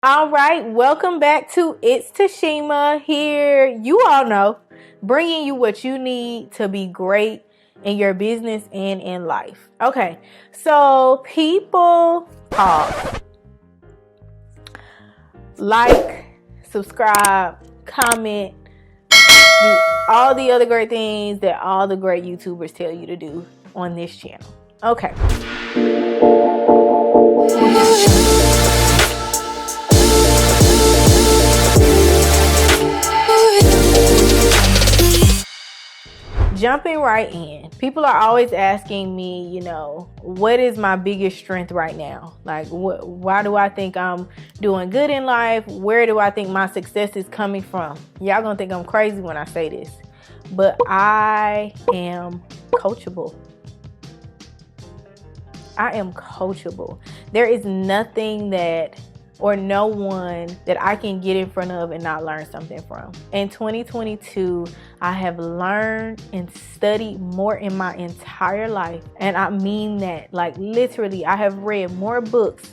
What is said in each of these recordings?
All right, welcome back to It's Tashima here. You all know, bringing you what you need to be great in your business and in life. Okay, so people pause, like, subscribe, comment, do all the other great things that all the great YouTubers tell you to do on this channel. Okay. Jumping right in, people are always asking me, what is my biggest strength right now? Like, why do I think I'm doing good in life? Where do I think my success is coming from? Y'all gonna think I'm crazy when I say this, but I am coachable. I am coachable. There is nothing or no one that I can get in front of and not learn something from. In 2022, I have learned and studied more in my entire life. And I mean that, like literally, I have read more books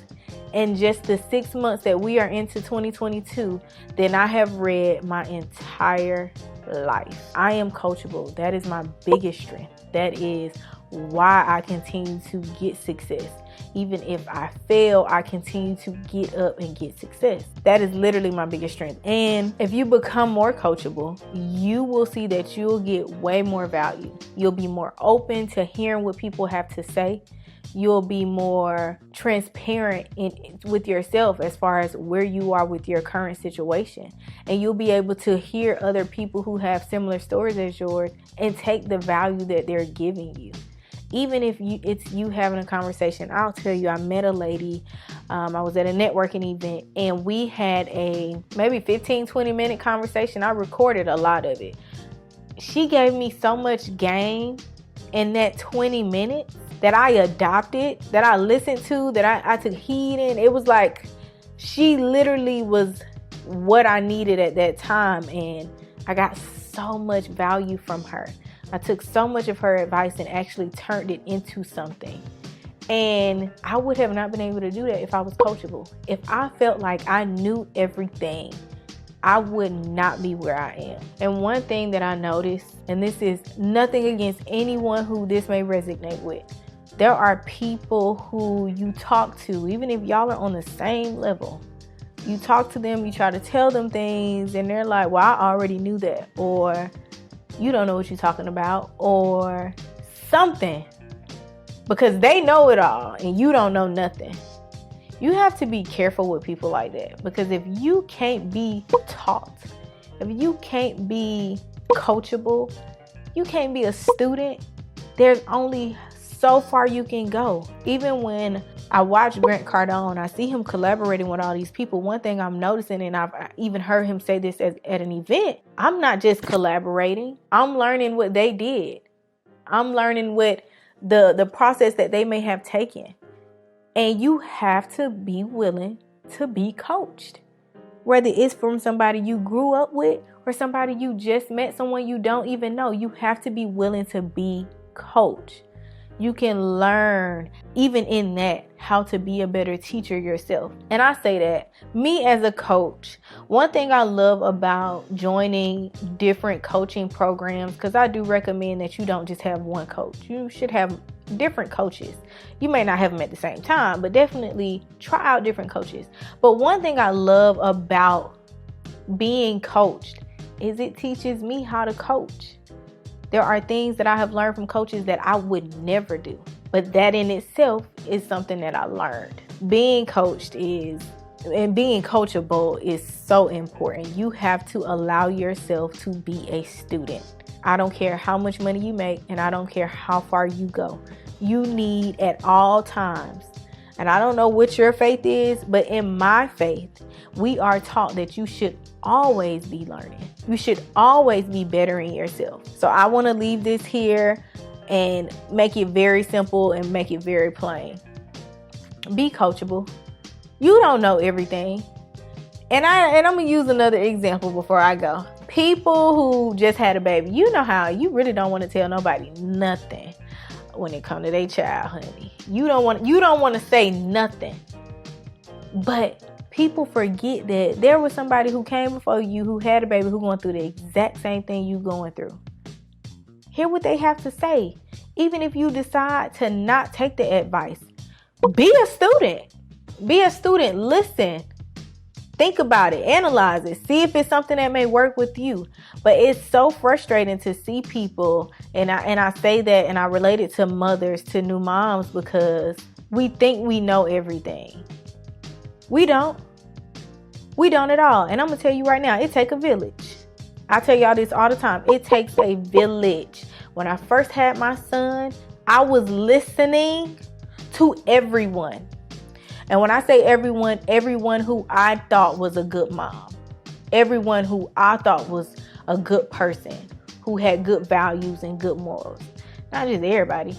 in just the 6 months that we are into 2022 than I have read my entire life. I am coachable. That is my biggest strength. That is why I continue to get success. Even if I fail, I continue to get up and get success. That is literally my biggest strength. And if you become more coachable, you will see that you'll get way more value. You'll be more open to hearing what people have to say. You'll be more transparent with yourself as far as where you are with your current situation. And you'll be able to hear other people who have similar stories as yours and take the value that they're giving you. Even if it's you having a conversation. I'll tell you, I met a lady, I was at a networking event, and we had a maybe 15-20 minute conversation. I recorded a lot of it. She gave me so much game in that 20 minutes that I adopted, that I listened to, that I took heed in. It was like she literally was what I needed at that time, and I got so much value from her. I took so much of her advice and actually turned it into something. And I would have not been able to do that if I was coachable. If I felt like I knew everything, I would not be where I am. And one thing that I noticed, and this is nothing against anyone who this may resonate with, there are people who you talk to, even if y'all are on the same level, you talk to them, you try to tell them things, and they're like, well, I already knew that. Or you don't know what you're talking about, or something, because they know it all and you don't know nothing. You have to be careful with people like that, because if you can't be taught, if you can't be coachable, you can't be a student, there's only so far you can go. Even when I watch Grant Cardone, I see him collaborating with all these people. One thing I'm noticing, and I've even heard him say this at an event, I'm not just collaborating. I'm learning what they did. I'm learning what the process that they may have taken. And you have to be willing to be coached. Whether it's from somebody you grew up with or somebody you just met, someone you don't even know, you have to be willing to be coached. You can learn, even in that, how to be a better teacher yourself. And I say that, me as a coach, one thing I love about joining different coaching programs, because I do recommend that you don't just have one coach. You should have different coaches. You may not have them at the same time, but definitely try out different coaches. But one thing I love about being coached is it teaches me how to coach. There are things that I have learned from coaches that I would never do. But that in itself is something that I learned. Being coached and being coachable is so important. You have to allow yourself to be a student. I don't care how much money you make, and I don't care how far you go. You need at all times. And I don't know what your faith is, but in my faith, we are taught that you should always be learning. You should always be bettering yourself. So I want to leave this here and make it very simple and make it very plain. Be coachable. You don't know everything. And I'm going to use another example before I go. People who just had a baby, you know how you really don't want to tell nobody nothing when it comes to their child, honey. You don't want to say nothing. But People forget that there was somebody who came before you, who had a baby, who going through the exact same thing you going through. Hear what they have to say. Even if you decide to not take the advice, be a student. Be a student. Listen. Think about it. Analyze it. See if it's something that may work with you. But it's so frustrating to see people, and I say that and I relate it to mothers, to new moms, because we think we know everything. We don't. We don't at all. And I'm going to tell you right now, it takes a village. I tell y'all this all the time. It takes a village. When I first had my son, I was listening to everyone. And when I say everyone, everyone who I thought was a good mom, everyone who I thought was a good person, who had good values and good morals. Not just everybody,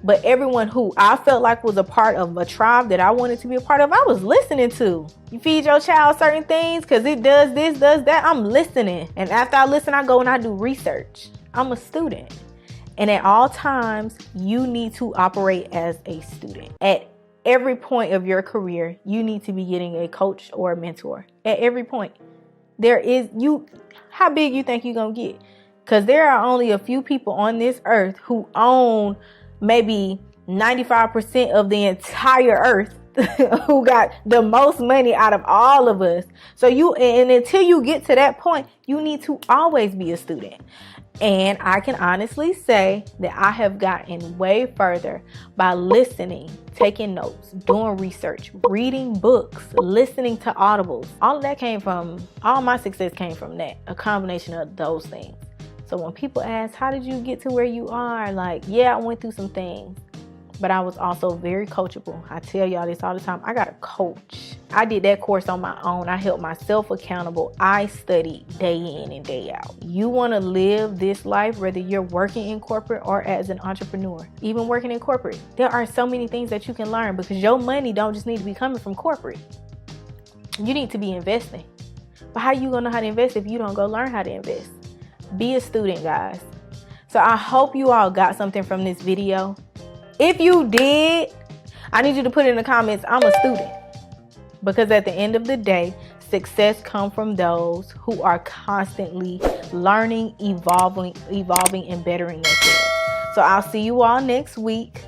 but everyone who I felt like was a part of a tribe that I wanted to be a part of, I was listening to. You feed your child certain things because it does this, does that. I'm listening. And after I listen, I go and I do research. I'm a student. And at all times, you need to operate as a student. At every point of your career, you need to be getting a coach or a mentor. At every point. How big you think you're going to get? Because there are only a few people on this earth who own maybe 95% of the entire earth, who got the most money out of all of us. So until you get to that point, you need to always be a student. And I can honestly say that I have gotten way further by listening, taking notes, doing research, reading books, listening to audibles. All my success came from that, a combination of those things. So when people ask, how did you get to where you are? Like, yeah, I went through some things, but I was also very coachable. I tell y'all this all the time. I got a coach. I did that course on my own. I held myself accountable. I studied day in and day out. You want to live this life, whether you're working in corporate or as an entrepreneur, even working in corporate. There are so many things that you can learn, because your money don't just need to be coming from corporate. You need to be investing. But how you going to know how to invest if you don't go learn how to invest? Be a student, guys. So I hope you all got something from this video. If you did, I need you to put in the comments, I'm a student. Because at the end of the day, success comes from those who are constantly learning, evolving, and bettering themselves. So I'll see you all next week.